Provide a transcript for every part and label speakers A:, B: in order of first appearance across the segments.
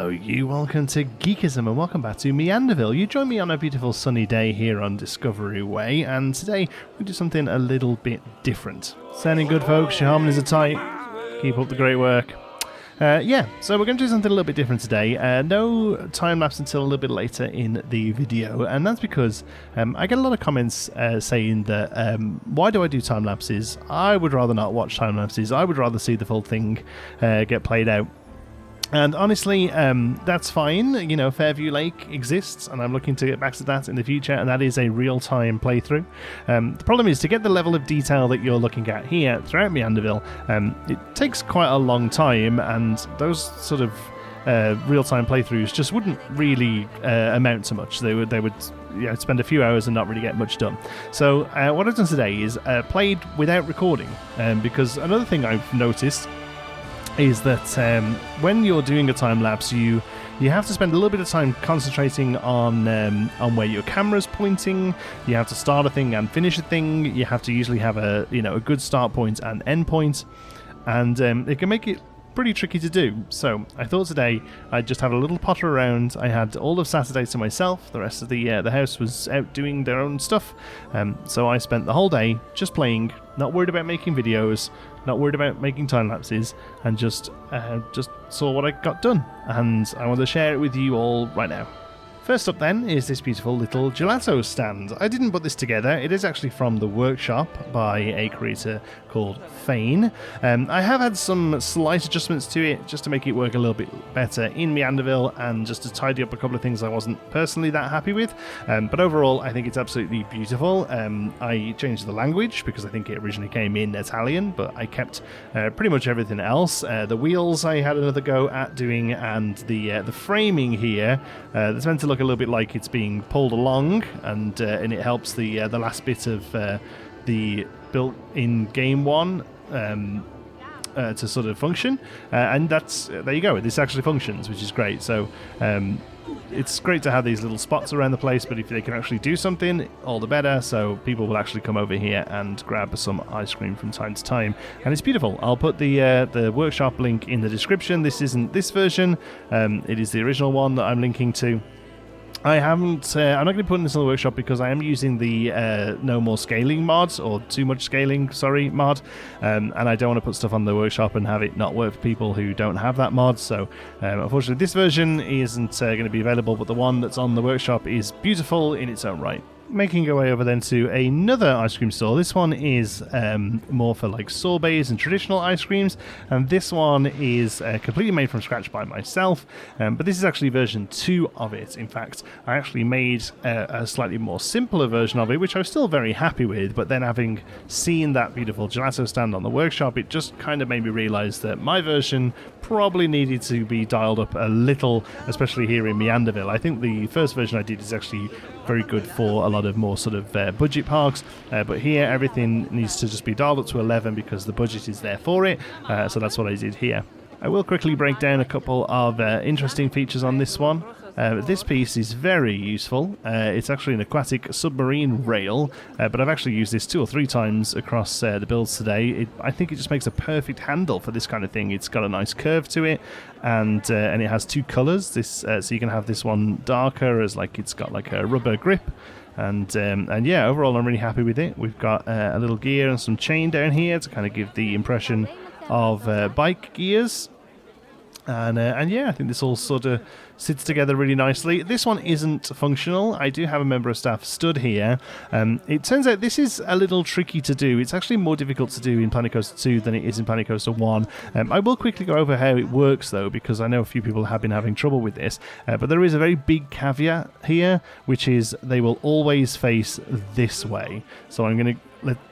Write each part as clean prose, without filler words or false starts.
A: Hello you, welcome to Geekism and welcome back to Meanderville. You join me on a beautiful sunny day here on Discovery Way, and today we do something a little bit different. Sounding good, folks? Your harmonies are tight. Keep up the great work. So we're going to do something a little bit different today. No time-lapse until a little bit later in the video, and that's because I get a lot of comments saying that why do I do time-lapses? I would rather not watch time-lapses. I would rather see the full thing get played out. And honestly, that's fine. You know, Fairview Lake exists, and I'm looking to get back to that in the future, and that is a real-time playthrough. The problem is, to get the level of detail that you're looking at here throughout Meanderville, it takes quite a long time, and those sort of real-time playthroughs just wouldn't really amount to much. They would spend a few hours and not really get much done. So what I've done today is played without recording, because another thing I've noticed is that when you're doing a time lapse, you have to spend a little bit of time concentrating on where your camera's pointing. You have to start a thing and finish a thing. You have to usually have a good start point and end point, and it can make it pretty tricky to do. So I thought today I'd just have a little potter around. I had all of Saturday to myself. The rest of the house was out doing their own stuff. So I spent the whole day just playing, not worried about making videos, not worried about making time lapses, and just saw what I got done. And I want to share it with you all right now. First up then is this beautiful little gelato stand. I didn't put this together. It is actually from the workshop by a creator called Fane. I have had some slight adjustments to it just to make it work a little bit better in Meanderville, and just to tidy up a couple of things I wasn't personally that happy with. But overall, I think it's absolutely beautiful. I changed the language because I think it originally came in Italian, but I kept pretty much everything else. The wheels I had another go at doing, and the framing here, that's meant to look a little bit like it's being pulled along, and it helps the last bit of the built-in game one to sort of function, and that's there you go. This actually functions, which is great. So it's great to have these little spots around the place, but if they can actually do something, all the better. So people will actually come over here and grab some ice cream from time to time, and it's beautiful. I'll put the workshop link in the description. This isn't this version, it is the original one that I'm linking to. I'm not going to be putting this in the workshop because I am using the no more scaling mod, or too much scaling, sorry, mod, and I don't want to put stuff on the workshop and have it not work for people who don't have that mod. So unfortunately this version isn't going to be available, but the one that's on the workshop is beautiful in its own right. Making our way over then to another ice cream store. This one is more for like sorbets and traditional ice creams, and this one is completely made from scratch by myself, but this is actually version 2 of it. In fact, I actually made a slightly more simpler version of it, which I was still very happy with, but then having seen that beautiful gelato stand on the workshop, it just kind of made me realise that my version probably needed to be dialed up a little, especially here in Meanderville. I think the first version I did is actually very good for a lot of more sort of budget parks, but here everything needs to just be dialed up to 11 because the budget is there for it, so that's what I did here. I will quickly break down a couple of interesting features on this one. This piece is very useful. It's actually an aquatic submarine rail, but I've actually used this 2 or 3 times across the builds today. I think it just makes a perfect handle for this kind of thing. It's got a nice curve to it, and it has 2 colours. So you can have this one darker, as like it's got like a rubber grip. And yeah, overall I'm really happy with it. We've got a little gear and some chain down here to kind of give the impression of bike gears. And yeah, I think this all sort of sits together really nicely. This one isn't functional. I do have a member of staff stood here. It turns out this is a little tricky to do. It's actually more difficult to do in Planet Coaster 2 than it is in Planet Coaster 1. I will quickly go over how it works though, because I know a few people have been having trouble with this. But there is a very big caveat here, which is they will always face this way. So I'm going to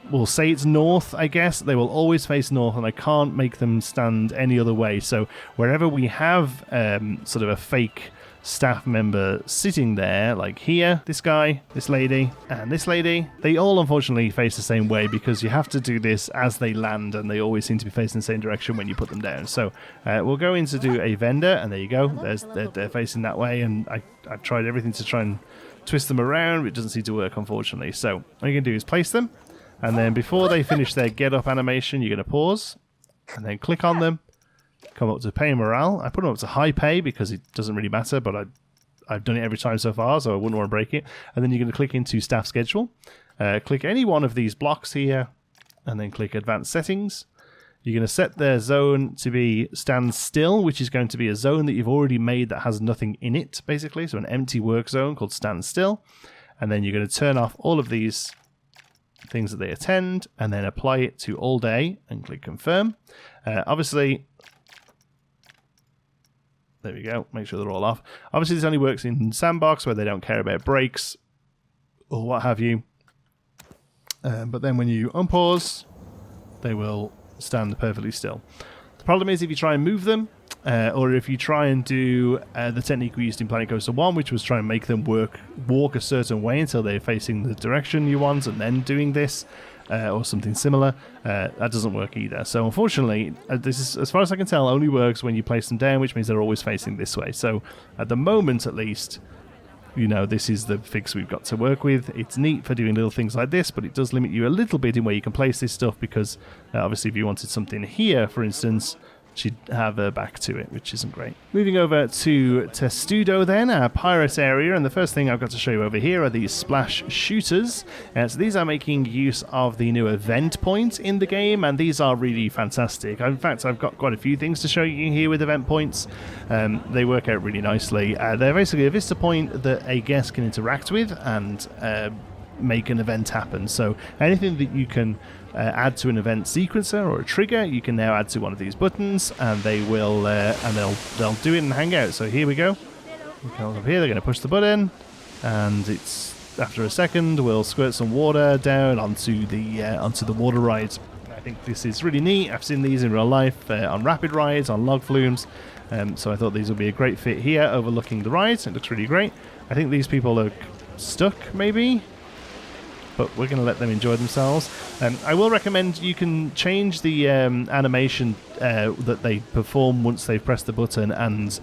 A: we'll say it's north, I guess. They will always face north, and I can't make them stand any other way. So wherever we have sort of a fake staff member sitting there, like here, this guy, this lady, and this lady, they all unfortunately face the same way, because you have to do this as they land, and they always seem to be facing the same direction when you put them down. So we'll go in to do a vendor, and there you go. They're facing that way, and I've tried everything to try and twist them around, but it doesn't seem to work, unfortunately. So what you can do is place them, and then before they finish their get up animation, you're going to pause and then click on them, come up to pay morale. I put them up to high pay because it doesn't really matter, but I've done it every time so far, so I wouldn't want to break it. And then you're going to click into staff schedule. Click any one of these blocks here, and then click advanced settings. You're going to set their zone to be stand still, which is going to be a zone that you've already made that has nothing in it, basically. So an empty work zone called stand still. And then you're going to turn off all of these things that they attend, and then apply it to all day and click confirm. Obviously, there we go, make sure they're all off. Obviously this only works in sandbox where they don't care about breaks or what have you. But then when you unpause, they will stand perfectly still. The problem is if you try and move them, or if you try and do the technique we used in Planet Coaster 1, which was try and make them walk a certain way until they're facing the direction you want, and then doing this, or something similar, that doesn't work either. So unfortunately, this is, as far as I can tell, only works when you place them down, which means they're always facing this way. So at the moment, at least, you know, this is the fix we've got to work with. It's neat for doing little things like this, but it does limit you a little bit in where you can place this stuff, because obviously if you wanted something here, for instance, she'd have her back to it, which isn't great. Moving over to Testudo then, our pirate area, and the first thing I've got to show you over here are these splash shooters. So these are making use of the new event point in the game, and these are really fantastic. In fact, I've got quite a few things to show you here with event points. They work out really nicely. They're basically a vista point that a guest can interact with and make an event happen. So anything that you can add to an event sequencer or a trigger, you can now add to one of these buttons, and they will and they'll do it and hang out. So here we go. Up here, they're going to push the button, and it's after a second we'll squirt some water down onto the water ride. I think this is really neat. I've seen these in real life on rapid rides, on log flumes. So I thought these would be a great fit here, overlooking the ride. It looks really great. I think these people are stuck, maybe, but we're going to let them enjoy themselves. I will recommend you can change the animation that they perform once they've pressed the button, and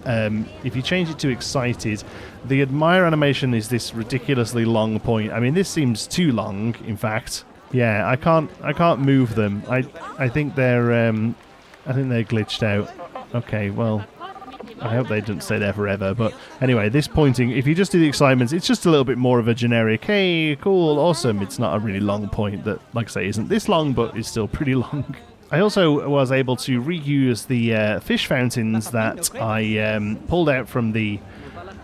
A: if you change it to excited, the admire animation is this ridiculously long point. I mean, this seems too long, in fact. Yeah, I can't move them. I think they're glitched out. Okay, well, I hope they didn't stay there forever. But anyway, this pointing, if you just do the excitements, it's just a little bit more of a generic, hey, cool, awesome. It's not a really long point that, like I say, isn't this long, but is still pretty long. I also was able to reuse the fish fountains that I pulled out from the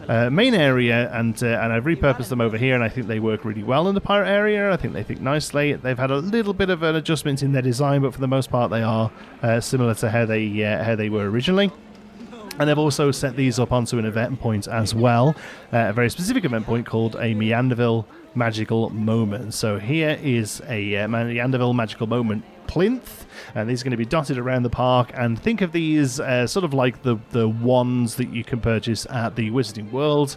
A: main area, and I've repurposed them over here, and I think they work really well in the pirate area. I think they fit nicely. They've had a little bit of an adjustment in their design, but for the most part they are similar to how they were originally. And they've also set these up onto an event point as well, a very specific event point called a Meanderville Magical Moment. So here is a Meanderville Magical Moment plinth, and these are going to be dotted around the park. And think of these sort of like the wands that you can purchase at the Wizarding World.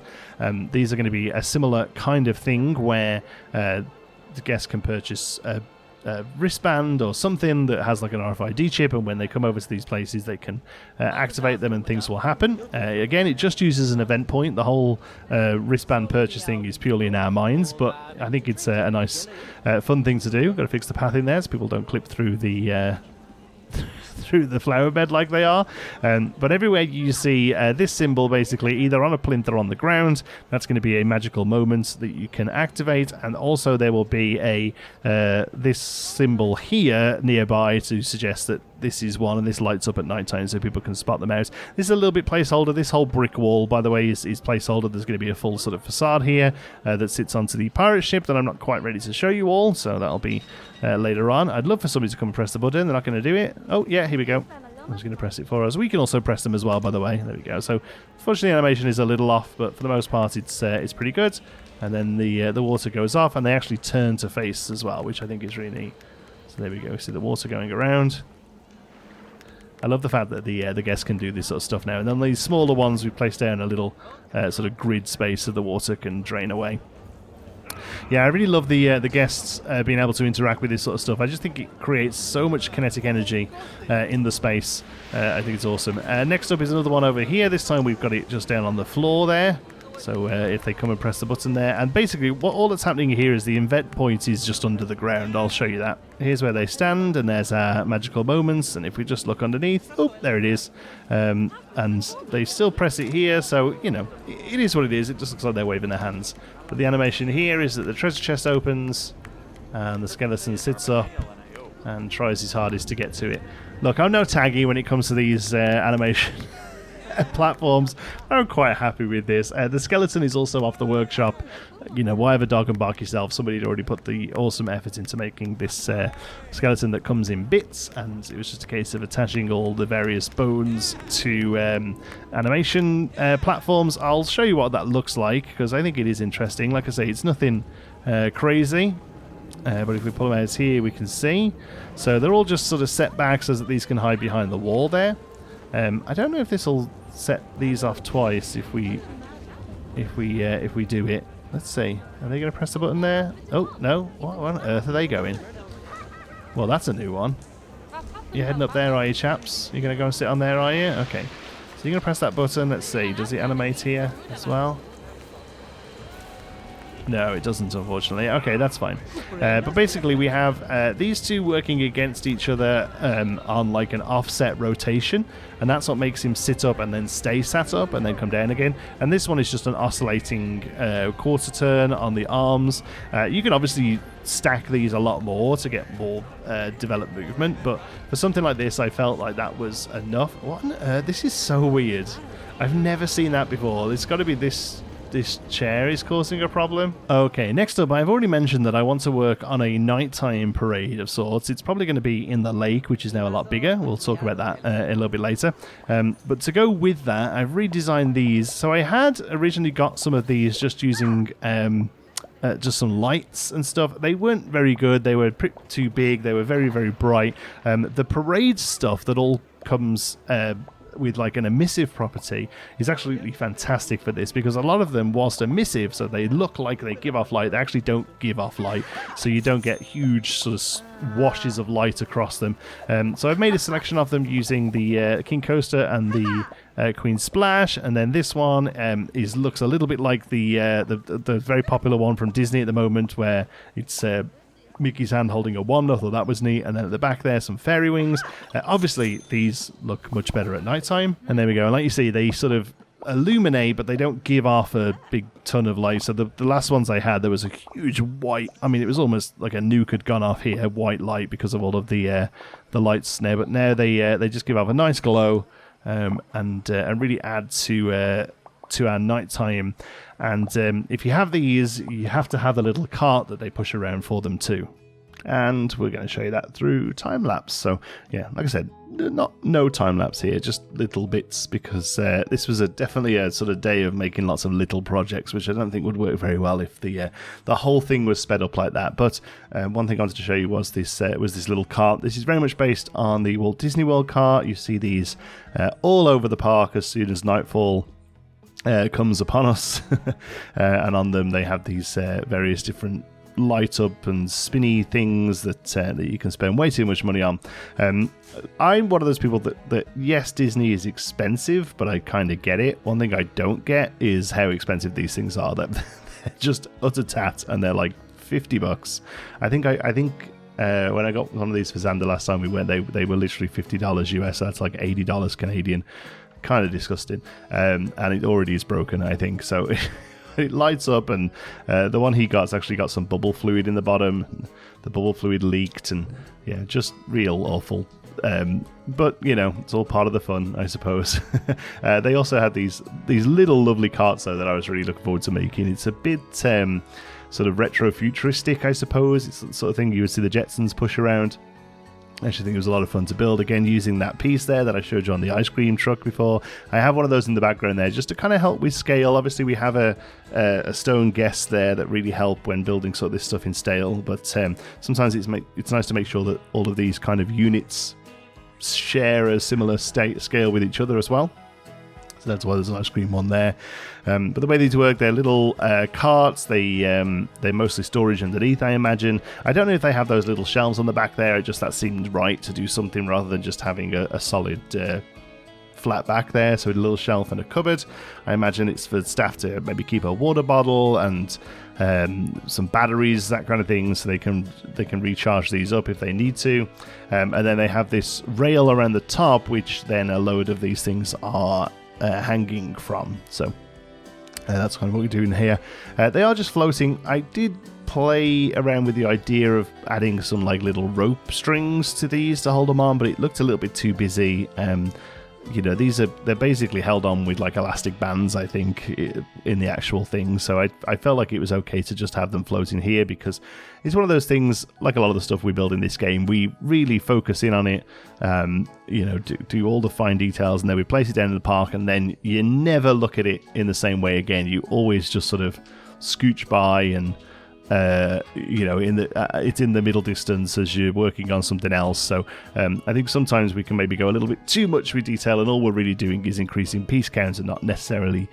A: These are going to be a similar kind of thing where the guests can purchase a wristband or something that has like an RFID chip, and when they come over to these places they can activate them and things will happen. Again, it just uses an event point. The whole wristband purchase thing is purely in our minds, but I think it's a nice fun thing to do. Got to fix the path in there so people don't clip through the through the flower bed like they are. But everywhere you see this symbol, basically either on a plinth or on the ground, that's going to be a magical moment that you can activate. And also there will be a this symbol here nearby to suggest that this is one, and this lights up at night time so people can spot them out. This is a little bit placeholder. This whole brick wall, by the way, is placeholder. There's going to be a full sort of facade here that sits onto the pirate ship that I'm not quite ready to show you all, so that'll be later on. I'd love for somebody to come and press the button. They're not going to do it. Oh yeah, here we go. I'm just going to press it for us. We can also press them as well, by the way. There we go. So unfortunately the animation is a little off, but for the most part it's pretty good. And then the water goes off, and they actually turn to face as well, which I think is really neat. So there we go. See the water going around. I love the fact that the guests can do this sort of stuff now. And then these smaller ones, we place down a little sort of grid space so the water can drain away. Yeah, I really love the guests being able to interact with this sort of stuff. I just think it creates so much kinetic energy in the space. I think it's awesome. Next up is another one over here. This time we've got it just down on the floor there. So if they come and press the button there, and basically all that's happening here is the event point is just under the ground. I'll show you that. Here's where they stand, and there's our magical moments, and if we just look underneath, oh, there it is. And they still press it here, so, you know, it is what it is. It just looks like they're waving their hands. But the animation here is that the treasure chest opens, and the skeleton sits up and tries his hardest to get to it. Look, I'm no taggy when it comes to these animation platforms. I'm quite happy with this. The skeleton is also off the workshop. You know, why have a dog and bark yourself? Somebody had already put the awesome effort into making this skeleton that comes in bits, and it was just a case of attaching all the various bones to animation platforms. I'll show you what that looks like, because I think it is interesting. Like I say, it's nothing crazy. But if we pull them out here, we can see. So they're all just sort of set back so that these can hide behind the wall there. I don't know if this will set these off twice if we do it. Let's see. Are they going to press the button there? Oh no! What on earth are they going? Well, that's a new one. You're heading up there, are you, chaps? You're going to go and sit on there, are you? Okay. So you're going to press that button. Let's see. Does it animate here as well? No, it doesn't, unfortunately. Okay, that's fine. But basically, we have these two working against each other on like an offset rotation, and that's what makes him sit up and then stay sat up and then come down again. And this one is just an oscillating quarter turn on the arms. You can obviously stack these a lot more to get more developed movement, but for something like this, I felt like that was enough. What on earth? This is so weird. I've never seen that before. It's got to be this chair is causing a problem. Okay, next up, I've already mentioned that I want to work on a nighttime parade of sorts. It's probably going to be in the lake, which is now a lot bigger. We'll talk about that a little bit later. But to go with that, I've redesigned these. So I had originally got some of these just using just some lights and stuff. They weren't very good. They were too big. They were very, very bright. The parade stuff that all comes with like an emissive property is actually fantastic for this, because a lot of them, whilst emissive, so they look like they give off light, they actually don't give off light, so you don't get huge sort of washes of light across them. So I've made a selection of them using the King Coaster and the Queen Splash, and then this one looks a little bit like the very popular one from Disney at the moment, where it's Mickey's hand holding a wand. I thought that was neat. And then at the back there, some fairy wings. Obviously, these look much better at nighttime. And there we go. And like you see, they sort of illuminate, but they don't give off a big ton of light. So the last ones I had, there was a huge white, I mean, it was almost like a nuke had gone off here, white light, because of all of the lights there. But now they just give off a nice glow and really add to our nighttime. And if you have these, you have to have the little cart that they push around for them too. And we're going to show you that through time lapse. So yeah, like I said, no time lapse here, just little bits, because this was definitely a sort of day of making lots of little projects, which I don't think would work very well if the whole thing was sped up like that. But one thing I wanted to show you was this little cart. This is very much based on the Walt Disney World cart. You see these all over the park as soon as nightfall comes upon us. And on them they have these various different light up and spinny things that you can spend way too much money on. I'm one of those people that yes, Disney is expensive, but I kind of get it. One thing I don't get is how expensive these things are. They're just utter tat, and they're like $50. I think when I got one of these for Xander last time we went, they were literally $50 US. So that's like $80 Canadian. Kind of disgusting. And it already is broken, I think. So it lights up, and the one he got's actually got some bubble fluid in the bottom. The bubble fluid leaked, and yeah, just real awful. But you know, it's all part of the fun, I suppose. They also had these little lovely carts though that I was really looking forward to making. It's a bit sort of retro futuristic, I suppose. It's the sort of thing you would see the Jetsons push around. I actually think it was a lot of fun to build, again using that piece there that I showed you on the ice cream truck before. I have one of those in the background there just to kind of help with scale. Obviously we have a stone guest there that really help when building sort of this stuff in scale, but sometimes it's nice to make sure that all of these kind of units share a similar scale with each other as well. So that's why there's an ice cream one there. But the way these work, they're little carts. They're mostly storage underneath, I imagine. I don't know if they have those little shelves on the back there. It just that seemed right to do something rather than just having a solid flat back there, so a little shelf and a cupboard. I imagine it's for staff to maybe keep a water bottle and some batteries, that kind of thing, so they can recharge these up if they need to. And then they have this rail around the top, which then a load of these things are hanging from. So that's kind of what we're doing here. They are just floating. I did play around with the idea of adding some like little rope strings to these to hold them on, but it looked a little bit too busy. They're basically held on with like elastic bands, I think, in the actual thing. So I felt like it was okay to just have them floating here, because it's one of those things, like a lot of the stuff we build in this game, we really focus in on it, do all the fine details, and then we place it down in the park, and then you never look at it in the same way again. You always just sort of scooch by and it's in the middle distance as you're working on something else. So I think sometimes we can maybe go a little bit too much with detail, and all we're really doing is increasing piece count and not necessarily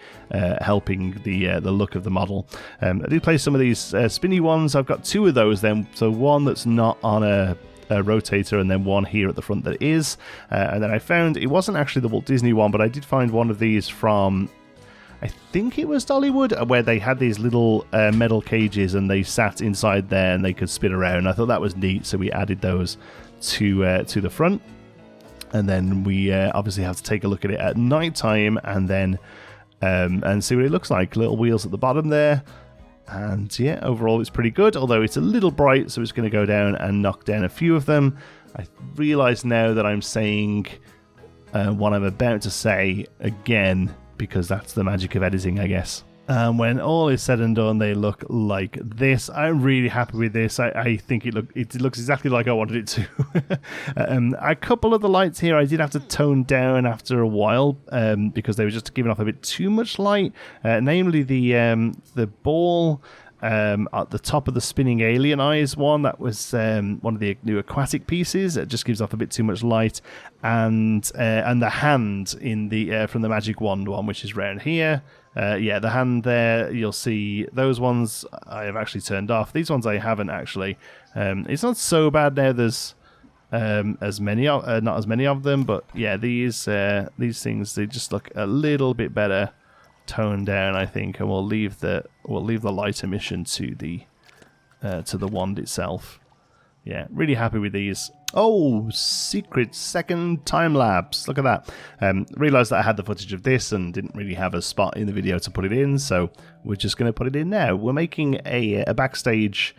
A: helping the look of the model. I did play some of these spinny ones. I've got 2 of those then, so one that's not on a rotator, and then one here at the front that is. And then I found it wasn't actually the Walt Disney one, but I did find one of these from, I think it was Dollywood, where they had these little metal cages and they sat inside there and they could spin around. I thought that was neat, so we added those to the front. And then we obviously have to take a look at it at night time and then and see what it looks like. Little wheels at the bottom there. And yeah, overall it's pretty good, although it's a little bright, so it's going to go down and knock down a few of them. I realise now that I'm saying what I'm about to say again, because that's the magic of editing, I guess. And when all is said and done, they look like this. I'm really happy with this. I think it looks exactly like I wanted it to. A couple of the lights here I did have to tone down after a while because they were just giving off a bit too much light. Namely the ball at the top of the spinning alien eyes one. That was one of the new aquatic pieces. It just gives off a bit too much light. And the hand in the from the magic wand one, which is round here. The hand there, you'll see those ones I have actually turned off. These ones I haven't actually. It's not so bad now. There's not as many of them, but yeah, these things, they just look a little bit better toned down, I think, and we'll leave the light emission to the wand itself. Yeah, really happy with these. Oh, secret second time lapse. Look at that. Realised that I had the footage of this and didn't really have a spot in the video to put it in, so we're just going to put it in now. We're making a backstage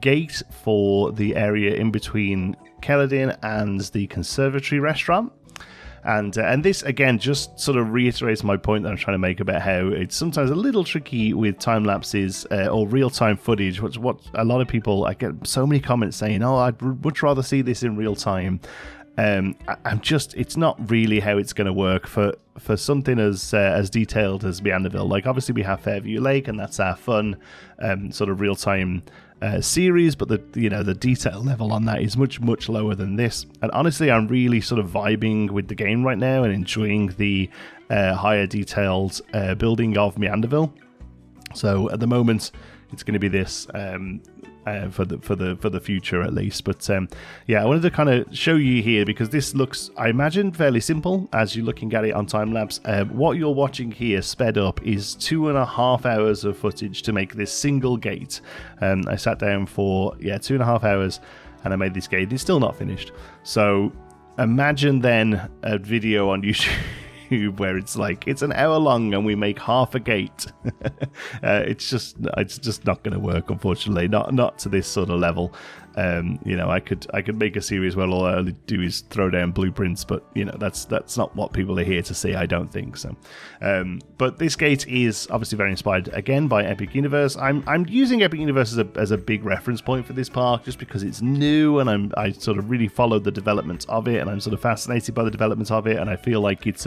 A: gate for the area in between Keladin and the Conservatory restaurant. And this, again, just sort of reiterates my point that I'm trying to make about how it's sometimes a little tricky with time-lapses or real-time footage, which what a lot of people, I get so many comments saying, oh, I'd much rather see this in real time. It's not really how it's going to work for something as detailed as Meanderville. Like, obviously we have Fairview Lake, and that's our fun sort of real-time series, but the detail level on that is much lower than this. And honestly, I'm really sort of vibing with the game right now and enjoying the higher detailed building of Meanderville. So at the moment, it's going to be this for the future at least. But I wanted to kind of show you here, because this looks, I imagine, fairly simple as you're looking at it on time lapse. What you're watching here sped up is 2.5 hours of footage to make this single gate. I sat down for 2.5 hours and I made this gate. It's still not finished. So imagine then a video on YouTube where it's like it's an hour long and we make half a gate. It's just not going to work, unfortunately. Not to this sort of level. I could make a series where all I do is throw down blueprints, but that's not what people are here to see, I don't think so. But this gate is obviously very inspired again by Epic Universe. I'm using Epic Universe as a big reference point for this park, just because it's new and I sort of really followed the development of it, and I'm sort of fascinated by the development of it, and I feel like it's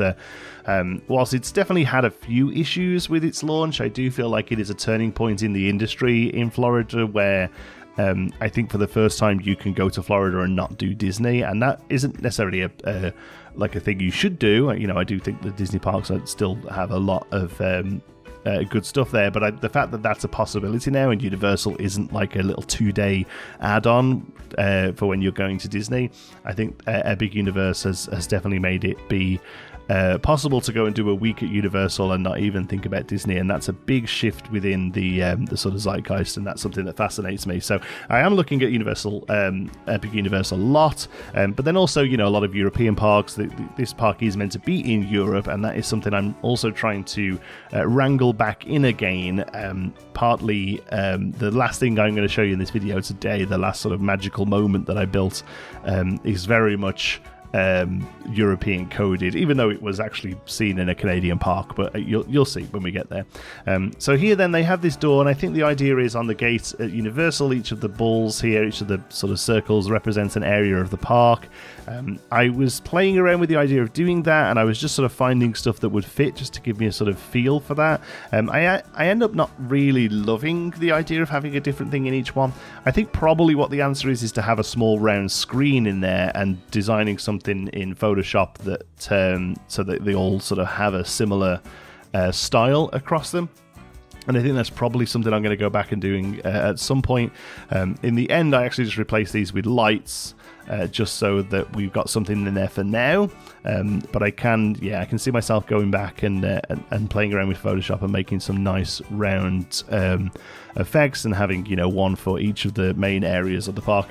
A: whilst it's definitely had a few issues with its launch, I do feel like it is a turning point in the industry in Florida, where I think for the first time you can go to Florida and not do Disney, and that isn't necessarily a thing you should do. I do think the Disney parks still have a lot of good stuff there, but the fact that that's a possibility now, and Universal isn't like a little 2-day add-on for when you're going to Disney, I think Epic Universe has definitely made it be possible to go and do a week at Universal and not even think about Disney, and that's a big shift within the sort of zeitgeist, and that's something that fascinates me. So I am looking at Universal, Epic Universal a lot, but then also, you know, a lot of European parks. This park is meant to be in Europe, and that is something I'm also trying to wrangle back in again. Partly, the last thing I'm going to show you in this video today, the last sort of magical moment that I built, is very much European coded, even though it was actually seen in a Canadian park, but you'll see when we get there. So here then they have this door, and I think the idea is on the gate at Universal, each of the balls here, each of the sort of circles represents an area of the park. I was playing around with the idea of doing that, and I was just sort of finding stuff that would fit just to give me a sort of feel for that. I end up not really loving the idea of having a different thing in each one. I think probably what the answer is to have a small round screen in there and designing something in Photoshop that so that they all sort of have a similar style across them. And I think that's probably something I'm going to go back and doing at some point. In the end, I actually just replaced these with lights, just so that we've got something in there for now. But I can see myself going back and playing around with Photoshop and making some nice round effects, and having, you know, one for each of the main areas of the park,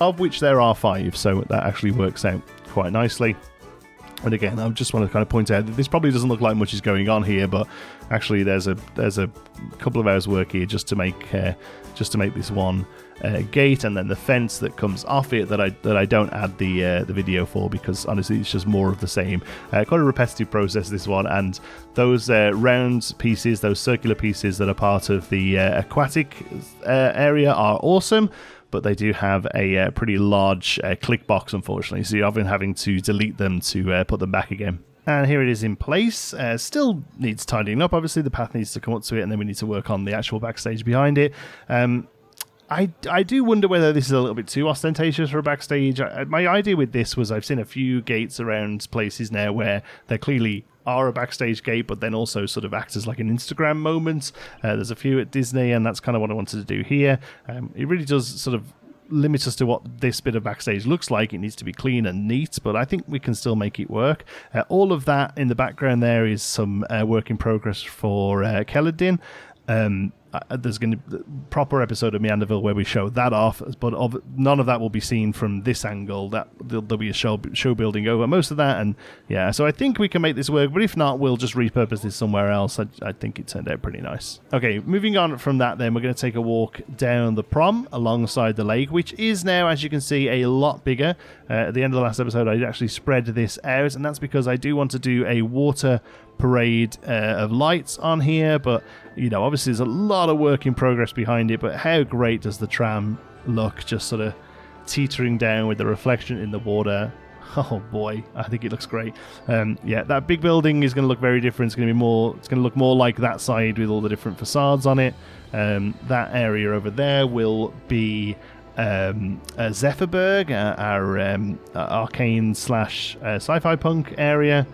A: of which there are 5, so that actually works out quite nicely. And again, I just want to kind of point out that this probably doesn't look like much is going on here, but actually there's a couple of hours work here just to make this one gate, and then the fence that comes off it that I don't add the video for, because honestly it's just more of the same. Quite a repetitive process, this one, and those round pieces, those circular pieces that are part of the aquatic area are awesome. But they do have a pretty large click box, unfortunately, so you're often having to delete them to put them back again. And here it is in place. Still needs tidying up. Obviously, the path needs to come up to it, and then we need to work on the actual backstage behind it. I do wonder whether this is a little bit too ostentatious for a backstage. My idea with this was, I've seen a few gates around places now where they're clearly are a backstage gate, but then also sort of act as like an Instagram moment. There's a few at Disney, and that's kind of what I wanted to do here. It really does sort of limit us to what this bit of backstage looks like. It needs to be clean and neat, but I think we can still make it work. All of that in the background there is some work in progress for Kelladin. There's going to be a proper episode of Meanderville where we show that off, but none of that will be seen from this angle. That there'll be a show building over most of that, and yeah, so I think we can make this work, but if not, we'll just repurpose this somewhere else. I think it turned out pretty nice. Okay, moving on from that then, we're going to take a walk down the prom alongside the lake, which is now, as you can see, a lot bigger. At the end of the last episode, I actually spread this out, and that's because I do want to do a water parade of lights on here, but you know, obviously there's a lot of work in progress behind it. But how great does the tram look, just sort of teetering down with the reflection in the water? Oh boy, I think it looks great. Yeah, that big building is going to look very different. It's going to look more like that side with all the different facades on it. That area over there will be Zephyrberg, our arcane / sci-fi punk area.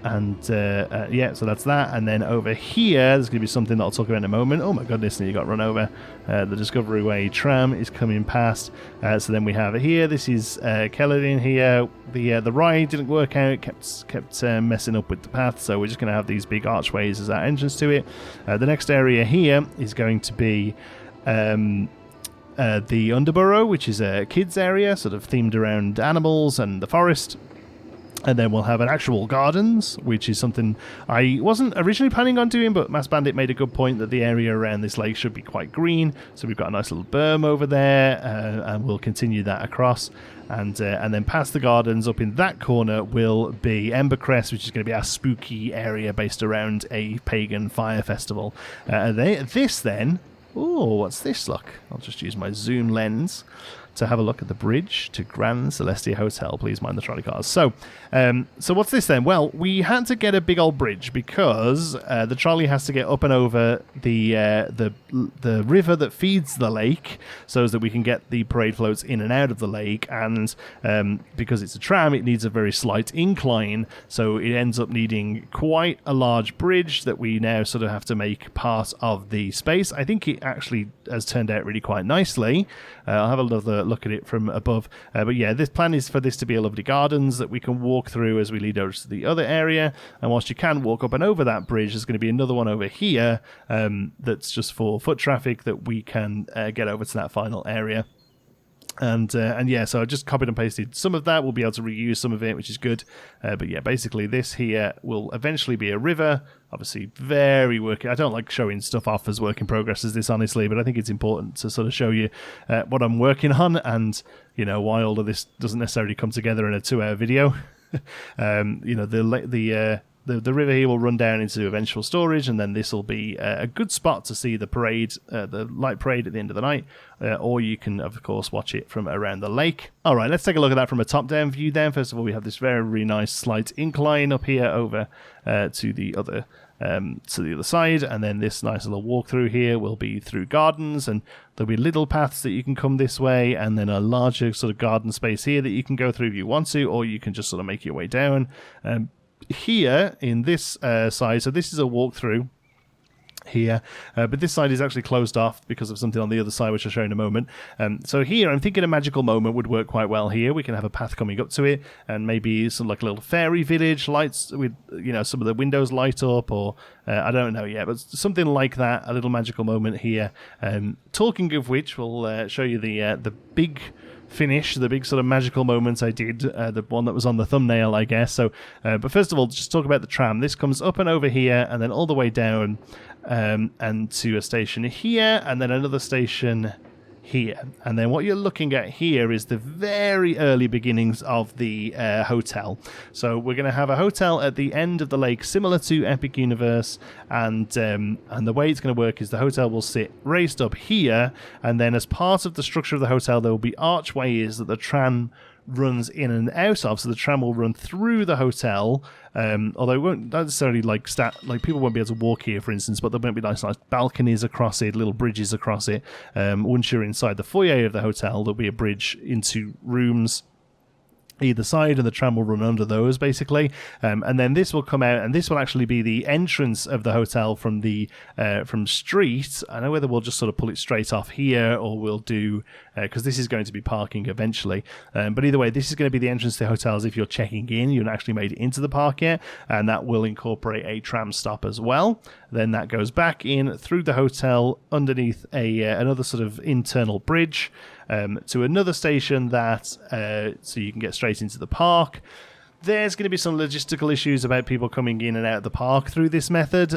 A: Yeah, so that's that. And then over here, there's going to be something that I'll talk about in a moment. Oh my goodness, and you got run over. The Discovery Way tram is coming past. So then we have it here. This is Kelladin here. The ride didn't work out. Kept messing up with the path. So we're just going to have these big archways as our entrance to it. The next area here is going to be the Underborough, which is a kids area, sort of themed around animals and the forest. And then we'll have an actual gardens, which is something I wasn't originally planning on doing, but Mass Bandit made a good point that the area around this lake should be quite green. So we've got a nice little berm over there, and we'll continue that across. And then past the gardens, up in that corner, will be Embercrest, which is going to be our spooky area based around a pagan fire festival. This then... Oh, what's this? Look, I'll just use my zoom lens to have a look at the bridge to Grand Celestia Hotel. Please mind the trolley cars. So what's this then? Well, we had to get a big old bridge because the trolley has to get up and over the river that feeds the lake, so that we can get the parade floats in and out of the lake. And because it's a tram, it needs a very slight incline, so it ends up needing quite a large bridge that we now sort of have to make part of the space. I think it actually has turned out really quite nicely. I'll have look at it from above. But yeah, this plan is for this to be a lovely gardens that we can walk through as we lead over to the other area. And whilst you can walk up and over that bridge, there's going to be another one over here that's just for foot traffic that we can get over to that final area. And yeah, so I just copied and pasted some of that. We'll be able to reuse some of it, which is good. But yeah, basically this here will eventually be a river. Obviously, very working. I don't like showing stuff off as work in progress as this, honestly, but I think it's important to sort of show you what I'm working on and, you know, why all of this doesn't necessarily come together in a 2-hour video. You know, the river here will run down into eventual storage, and then this will be a good spot to see the parade, the light parade at the end of the night, or you can, of course, watch it from around the lake. All right, let's take a look at that from a top-down view then. First of all, we have this very nice slight incline up here over to the other side, and then this nice little walkthrough here will be through gardens, and there'll be little paths that you can come this way, and then a larger sort of garden space here that you can go through if you want to, or you can just sort of make your way down. Here in this side, so this is a walkthrough here, but this side is actually closed off because of something on the other side, which I'll show in a moment. So here, I'm thinking a magical moment would work quite well here. We can have a path coming up to it, and maybe some like a little fairy village lights with, you know, some of the windows light up, or I don't know yet, but something like that, a little magical moment here. Talking of which, we'll show you the big finish, the big sort of magical moments I did, the one that was on the thumbnail, I guess. So, but first of all, just talk about the tram. This comes up and over here, and then all the way down, and to a station here, and then another station here. And then what you're looking at here is the very early beginnings of the hotel. So we're going to have a hotel at the end of the lake, similar to Epic Universe, and the way it's going to work is the hotel will sit raised up here, and then as part of the structure of the hotel, there will be archways that the tram runs in and out of, so the tram will run through the hotel, although it won't necessarily like people won't be able to walk here, for instance, but there won't be nice balconies across it, little bridges across it. Once you're inside the foyer of the hotel, there'll be a bridge into rooms either side, and the tram will run under those, basically. And then this will come out, and this will actually be the entrance of the hotel from the from street. I know whether we'll just sort of pull it straight off here, or we'll do, because this is going to be parking eventually. But either way, this is going to be the entrance to the hotels if you're checking in. You haven't actually made it into the park yet, and that will incorporate a tram stop as well. Then that goes back in through the hotel underneath another sort of internal bridge, to another station that so you can get straight into the park. There's going to be some logistical issues about people coming in and out of the park through this method.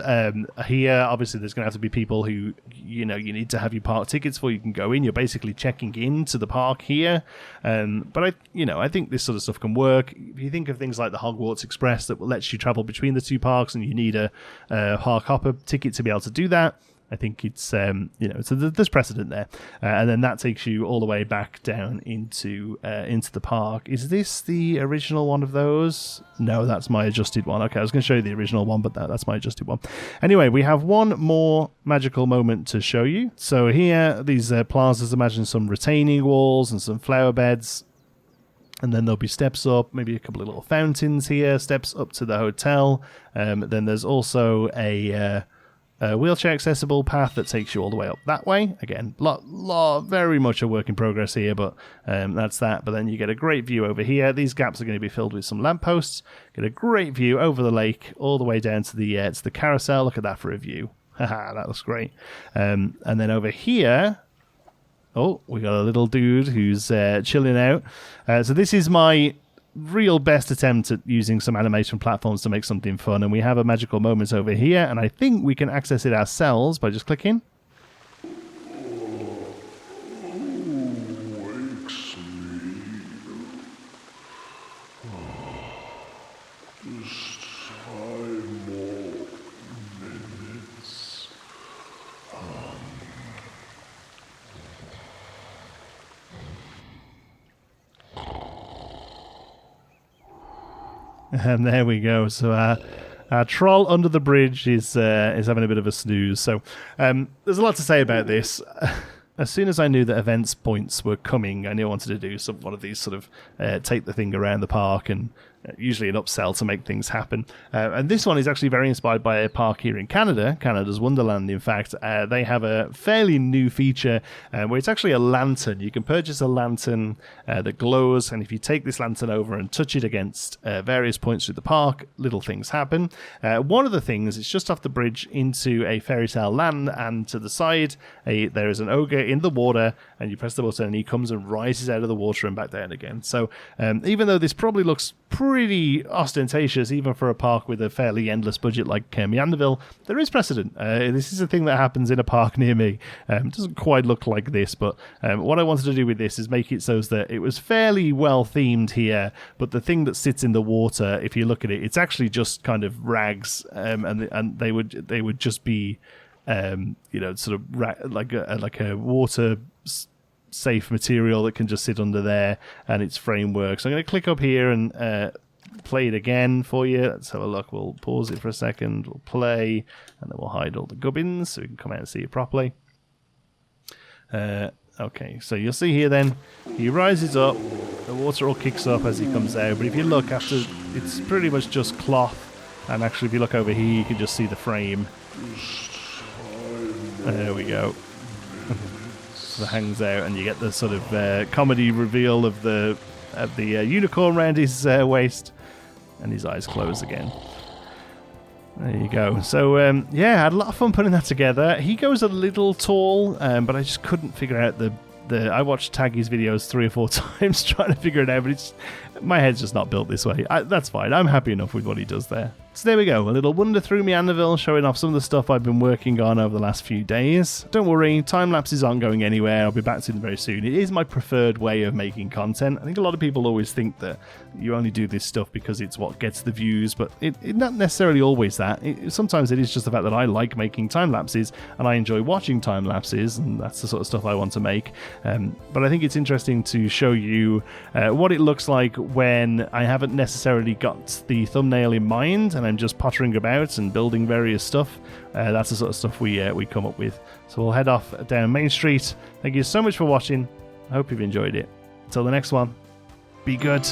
A: Here, obviously, there's going to have to be people who, you know, you need to have your park tickets for. You can go in. You're basically checking into the park here. But I think this sort of stuff can work. If you think of things like the Hogwarts Express that lets you travel between the two parks, and you need a park hopper ticket to be able to do that, I think it's, so there's precedent there. And then that takes you all the way back down into the park. Is this the original one of those? No, that's my adjusted one. Okay, I was going to show you the original one, but that's my adjusted one. Anyway, we have one more magical moment to show you. So here, these plazas, imagine some retaining walls and some flower beds. And then there'll be steps up, maybe a couple of little fountains here, steps up to the hotel. Then there's also a wheelchair accessible path that takes you all the way up that way. Again, very much a work in progress here, but that's that. But then you get a great view over here. These gaps are going to be filled with some lampposts. Get a great view over the lake, all the way down to the carousel. Look at that for a view. Haha, that looks great. And then over here, oh, we got a little dude who's chilling out. So this is my real best attempt at using some animation platforms to make something fun, and we have a magical moment over here, and I think we can access it ourselves by just clicking. And there we go. So our troll under the bridge is having a bit of a snooze. So there's a lot to say about this. As soon as I knew that events points were coming, I knew I wanted to do one of these sort of take the thing around the park and usually an upsell to make things happen. And this one is actually very inspired by a park here in Canada, Canada's Wonderland, in fact. They have a fairly new feature where it's actually a lantern. You can purchase a lantern that glows, and if you take this lantern over and touch it against various points through the park, little things happen. One of the things is just off the bridge into a fairy tale land, and to the side there is an ogre in the water, and you press the button and he comes and rises out of the water and back down again. So even though this probably looks pretty ostentatious, even for a park with a fairly endless budget like Meanderville, there is precedent. This is a thing that happens in a park near me. It doesn't quite look like this, but what I wanted to do with this is make it so that it was fairly well themed here, but the thing that sits in the water, if you look at it, it's actually just kind of rags, and they would just be sort of like a water safe material that can just sit under there, and its framework. So I'm going to click up here and play it again for you. Let's have a look. We'll pause it for a second. We'll play, and then we'll hide all the gubbins so we can come out and see it properly. Okay, so you'll see here then, he rises up, the water all kicks up as he comes out, but if you look after, it's pretty much just cloth, and actually if you look over here you can just see the frame. There we go. So it hangs out, and you get the sort of comedy reveal of the unicorn around his waist, and his eyes close again. There you go. So, I had a lot of fun putting that together. He goes a little tall, but I just couldn't figure out the... I watched Taggy's videos 3 or 4 times trying to figure it out, but my head's just not built this way. That's fine. I'm happy enough with what he does there. So there we go, a little wander through Meanderville, showing off some of the stuff I've been working on over the last few days. Don't worry, time-lapses aren't going anywhere. I'll be back to them very soon. It is my preferred way of making content. I think a lot of people always think that you only do this stuff because it's what gets the views, but it's not necessarily always that. Sometimes it is just the fact that I like making time-lapses, and I enjoy watching time-lapses, and that's the sort of stuff I want to make. But I think it's interesting to show you what it looks like when I haven't necessarily got the thumbnail in mind, and I'm just pottering about and building various stuff. That's the sort of stuff we come up with. So we'll head off down Main Street. Thank you so much for watching. I hope you've enjoyed it. Until the next one, be good.